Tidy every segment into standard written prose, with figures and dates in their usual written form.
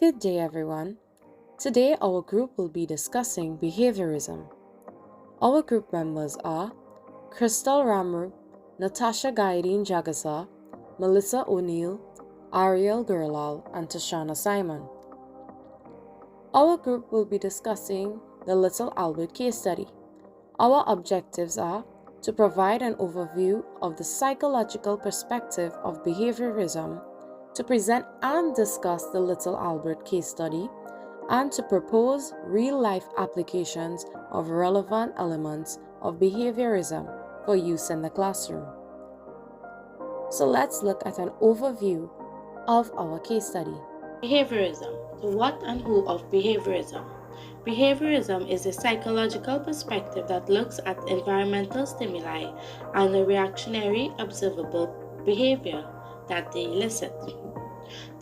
Good day, everyone. Today, our group will be discussing behaviorism. Our group members are Crystal Ramru, Natasha Gaideen Jagasa, Melissa O'Neill, Ariel Gurlal, and Tashana Simon. Our group will be discussing the Little Albert case study. Our objectives are to provide an overview of the psychological perspective of behaviorism, to present and discuss the Little Albert case study, and to propose real-life applications of relevant elements of behaviorism for use in the classroom. So let's look at an overview of our case study. Behaviorism. The what and who of behaviorism. Behaviorism is a psychological perspective that looks at environmental stimuli and the reactionary observable behavior that they elicit.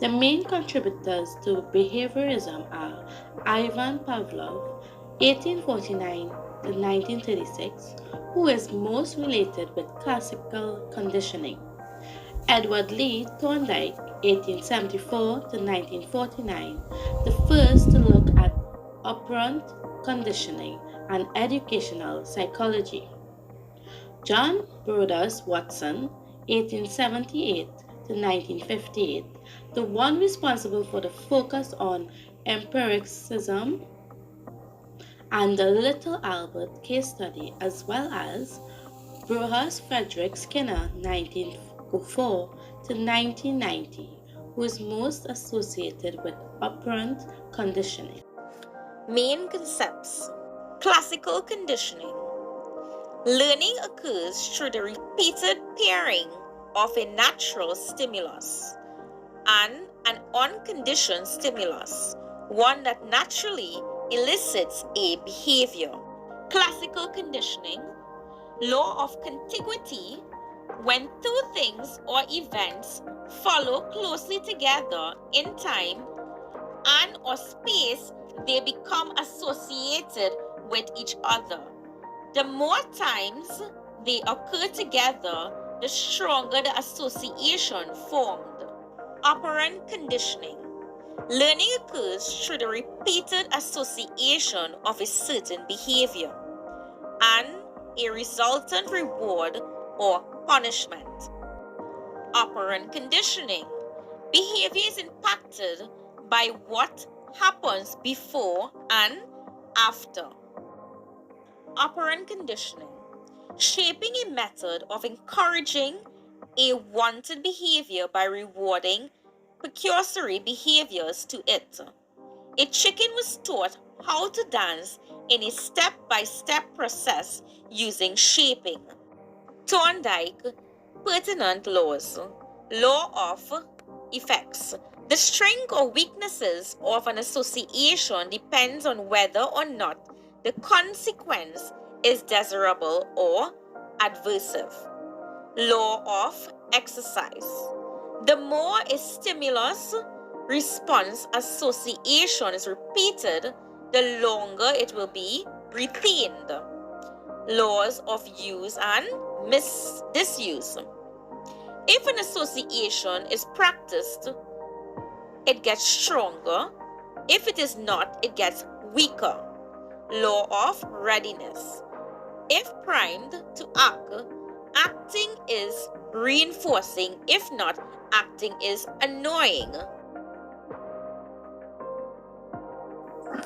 The main contributors to behaviorism are Ivan Pavlov, 1849 to 1936, who is most related with classical conditioning. Edward Lee Thorndike, 1874 to 1949, the first to look at operant conditioning and educational psychology. John Brodus Watson, 1878 to 1958, the one responsible for the focus on empiricism and the Little Albert case study, as well as Brohus Frederick Skinner, 1904 to 1990, who is most associated with operant conditioning. Main concepts. Classical conditioning. Learning occurs through the repeated pairing of a natural stimulus and an unconditioned stimulus, one that naturally elicits a behavior. Classical conditioning. Law of contiguity. When two things or events follow closely together in time and or space, they become associated with each other. The more times they occur together, the stronger the association formed. Operant conditioning. Learning occurs through the repeated association of a certain behavior and a resultant reward or punishment. Operant conditioning. Behavior is impacted by what happens before and after. Operant conditioning. Shaping a method of encouraging a wanted behavior by rewarding precursory behaviors to it. A chicken was taught how to dance in a step-by-step process using shaping. Thorndike, pertinent laws. Law of effects. The strength or weaknesses of an association depends on whether or not the consequence is desirable or adversive. Law of exercise. The more a stimulus response association is repeated, the longer it will be retained. Laws of use and disuse. If an association is practiced, it gets stronger. If it is not, it gets weaker. Law of readiness. If primed to act, acting is reinforcing. If not, acting is annoying.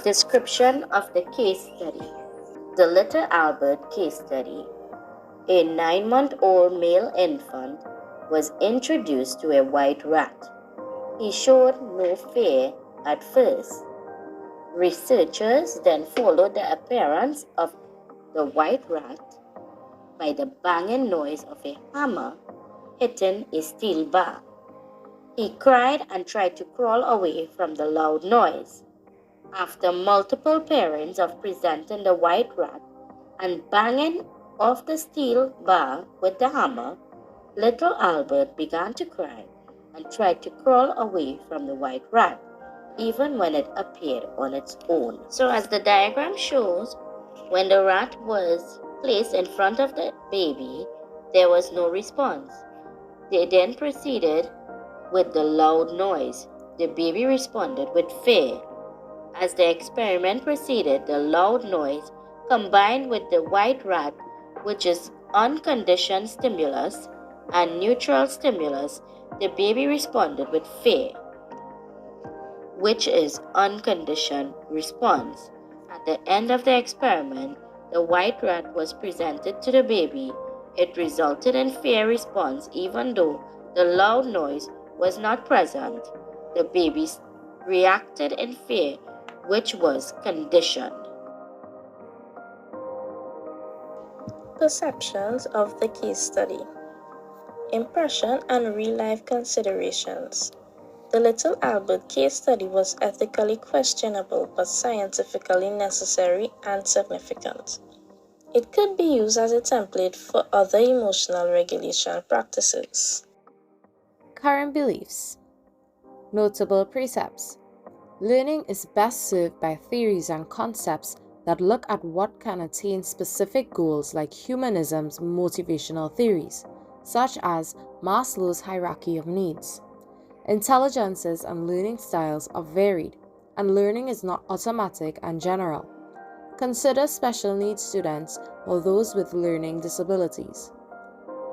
Description of the case study. The Little Albert case study. A 9-month-old male infant was introduced to a white rat. He showed no fear at first. Researchers then followed the appearance of the white rat by the banging noise of a hammer hitting a steel bar. He cried and tried to crawl away from the loud noise. After multiple pairings of presenting the white rat and banging of the steel bar with the hammer, Little Albert began to cry and tried to crawl away from the white rat, even when it appeared on its own. So as the diagram shows, when the rat was placed in front of the baby, there was no response. They then proceeded with the loud noise. The baby responded with fear. As the experiment proceeded, the loud noise combined with the white rat, which is unconditioned stimulus, and neutral stimulus, the baby responded with fear, which is unconditioned response. At the end of the experiment, the white rat was presented to the baby. It resulted in fear response even though the loud noise was not present. The baby reacted in fear, which was conditioned. Perceptions of the case study. Impression and real-life considerations. The Little Albert case study was ethically questionable but scientifically necessary and significant. It could be used as a template for other emotional regulation practices. Current beliefs. Notable precepts. Learning is best served by theories and concepts that look at what can attain specific goals, like humanism's motivational theories, such as Maslow's hierarchy of needs. Intelligences and learning styles are varied, and learning is not automatic and general. Consider special needs students or those with learning disabilities.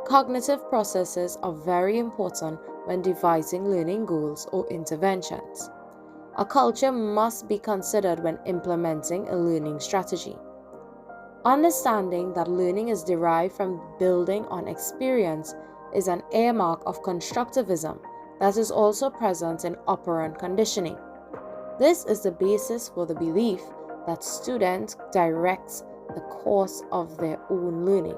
Cognitive processes are very important when devising learning goals or interventions. A culture must be considered when implementing a learning strategy. Understanding that learning is derived from building on experience is an earmark of constructivism that is also present in operant conditioning. This is the basis for the belief that students direct the course of their own learning.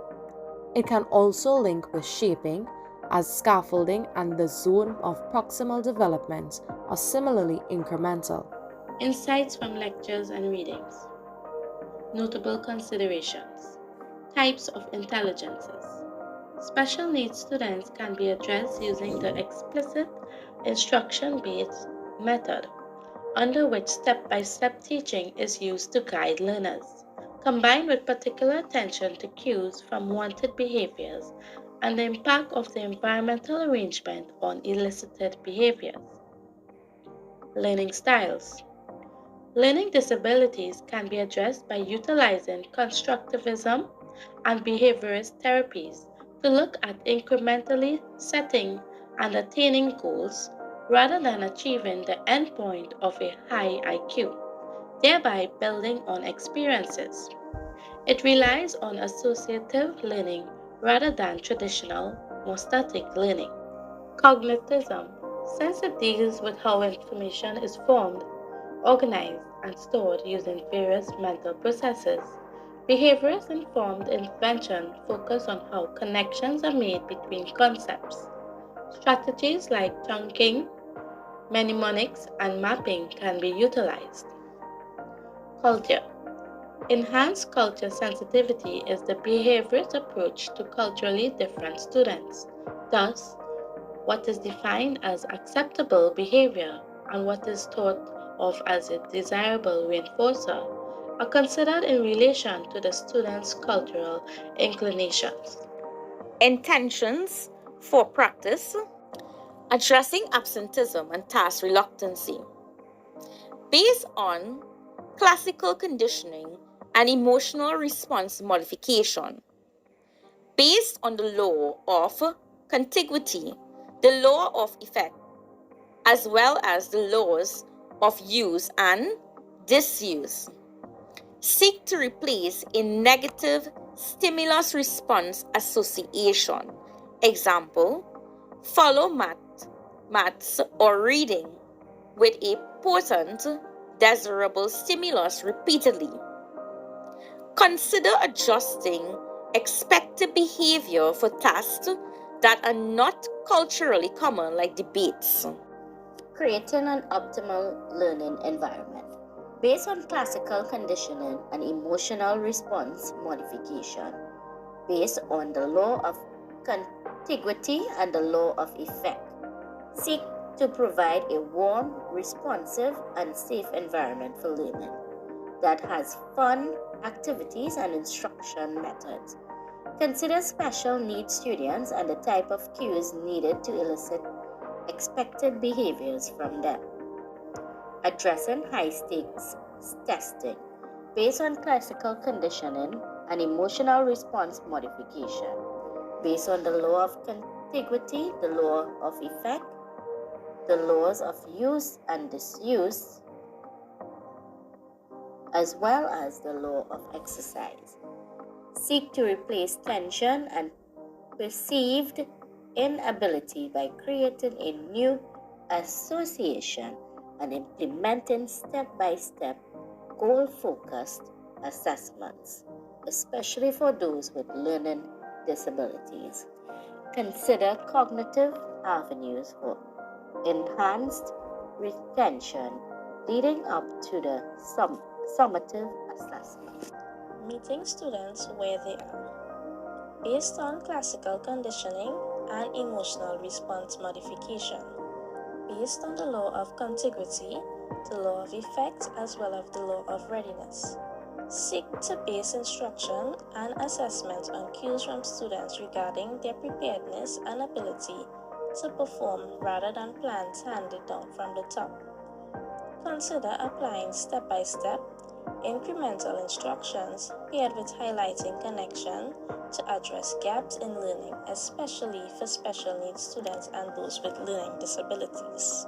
It can also link with shaping, as scaffolding and the zone of proximal development are similarly incremental. Insights from lectures and readings. Notable considerations. Types of intelligences. Special needs students can be addressed using the explicit instruction-based method, under which step-by-step teaching is used to guide learners, combined with particular attention to cues from wanted behaviors and the impact of the environmental arrangement on elicited behaviors. Learning styles. Learning disabilities can be addressed by utilizing constructivism and behaviorist therapies to look at incrementally setting and attaining goals rather than achieving the endpoint of a high IQ, thereby building on experiences. It relies on associative learning rather than traditional, more static learning. Cognitism, since it deals with how information is formed, organized, and stored using various mental processes. Behaviorist informed intervention focus on how connections are made between concepts. Strategies like chunking, mnemonics, and mapping can be utilized. Culture. Enhanced culture sensitivity is the behaviorist approach to culturally different students. Thus, what is defined as acceptable behavior and what is thought of as a desirable reinforcer are considered in relation to the student's cultural inclinations. Intentions for practice. Addressing absenteeism and task reluctancy. Based on classical conditioning and emotional response modification. Based on the law of contiguity, the law of effect, as well as the laws of use and disuse. Seek to replace a negative stimulus response association. Example, follow maths or reading with a potent, desirable stimulus repeatedly. Consider adjusting expected behavior for tasks that are not culturally common, like debates. Creating an optimal learning environment. Based on classical conditioning and emotional response modification, based on the law of contiguity and the law of effect, seek to provide a warm, responsive, and safe environment for learning that has fun activities and instruction methods. Consider special needs students and the type of cues needed to elicit expected behaviors from them. addressing high-stakes testing based on classical conditioning and emotional response modification, based on the law of contiguity, the law of effect, the laws of use and disuse, as well as the law of exercise. Seek to replace tension and perceived inability by creating a new association and implementing step-by-step goal-focused assessments, especially for those with learning disabilities. Consider cognitive avenues for enhanced retention leading up to the summative assessment. Meeting students where they are. Based on classical conditioning and emotional response modification, based on the law of contiguity, the law of effect, as well as the law of readiness. Seek to base instruction and assessment on cues from students regarding their preparedness and ability to perform rather than plans handed down from the top. Consider applying step-by-step, incremental instructions paired with highlighting connection to address gaps in learning, especially for special needs students and those with learning disabilities.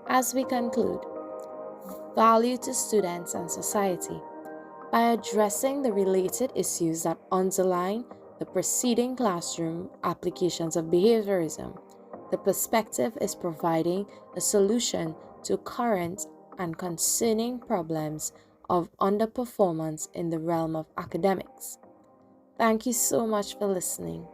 As we conclude, value to students and society. By addressing the related issues that underline the preceding classroom applications of behaviorism, the perspective is providing a solution to current and concerning problems of underperformance in the realm of academics. Thank you so much for listening.